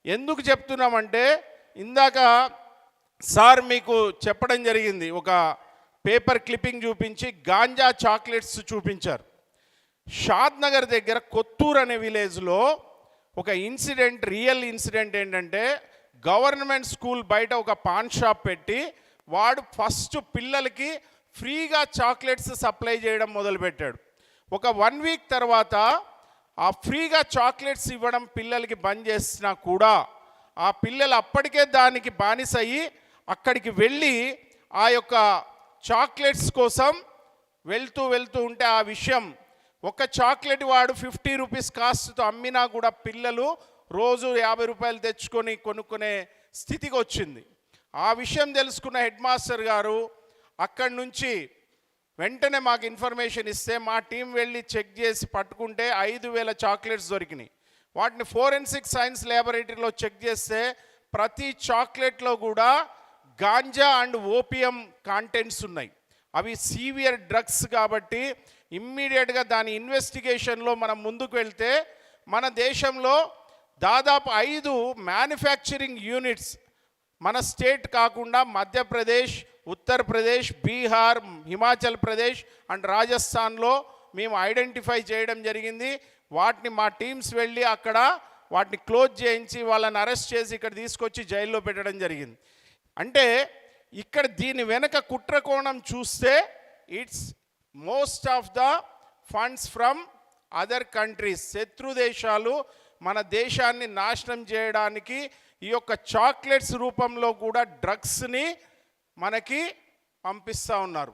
ఎందుకు చెప్తున్నామంటే ఇందాక సార్ మీకు చెప్పడం జరిగింది, ఒక పేపర్ క్లిప్పింగ్ చూపించి గాంజా చాక్లెట్స్ చూపించారు. షాద్ నగర్ దగ్గర కొత్తూరు అనే విలేజ్లో ఒక ఇన్సిడెంట్, రియల్ ఇన్సిడెంట్ ఏంటంటే, గవర్నమెంట్ స్కూల్ బయట ఒక పాన్ షాప్ పెట్టి వాడు ఫస్ట్ పిల్లలకి ఫ్రీగా చాక్లెట్స్ సప్లై చేయడం మొదలుపెట్టాడు. ఒక 1 వీక్ తర్వాత ఆ ఫ్రీగా చాక్లెట్స్ ఇవ్వడం పిల్లలకి బంద్ చేసినా కూడా ఆ పిల్లలు అప్పటికే దానికి బానిసయ్యి అక్కడికి వెళ్ళి ఆ యొక్క చాక్లెట్స్ కోసం వెళ్తూ ఉంటే ఆ విషయం, ఒక చాక్లెట్ వాడు 50 రూపీస్ కాస్ట్తో అమ్మినా కూడా పిల్లలు రోజు 50 రూపాయలు తెచ్చుకొని కొనుక్కునే స్థితికి వచ్చింది. ఆ విషయం తెలుసుకున్న హెడ్ మాస్టర్ గారు అక్కడి నుంచి వెంటనే మాకు ఇన్ఫర్మేషన్ ఇస్తే మా టీం వెళ్ళి చెక్ చేసి పట్టుకుంటే 5,000 చాక్లెట్స్ దొరికినాయి. వాటిని ఫోరెన్సిక్ సైన్స్ ల్యాబొరేటరీలో చెక్ చేస్తే ప్రతి చాక్లెట్లో కూడా గాంజా అండ్ ఓపియం కాంటెంట్స్ ఉన్నాయి. అవి సీవియర్ డ్రగ్స్ కాబట్టి ఇమ్మీడియట్గా దాని ఇన్వెస్టిగేషన్లో మనం ముందుకు వెళ్తే మన దేశంలో దాదాపు 5 మ్యానుఫ్యాక్చరింగ్ యూనిట్స్ మన స్టేట్ కాకుండా మధ్యప్రదేశ్, ఉత్తరప్రదేశ్, బీహార్, హిమాచల్ ప్రదేశ్ అండ్ రాజస్థాన్లో మేము ఐడెంటిఫై చేయడం జరిగింది. వాటిని మా టీమ్స్ వెళ్ళి అక్కడ వాటిని క్లోజ్ చేయించి వాళ్ళని అరెస్ట్ చేసి ఇక్కడ తీసుకొచ్చి జైల్లో పెట్టడం జరిగింది. అంటే ఇక్కడ దీని వెనక కుట్ర కోణం చూస్తే it's most of the funds from other countries. శత్రు దేశాలు మన దేశాన్ని నాశనం చేయడానికి ఈ యొక్క చాక్లెట్స్ రూపంలో కూడా డ్రగ్స్ని మనకి పంపిస్తూ ఉన్నారు.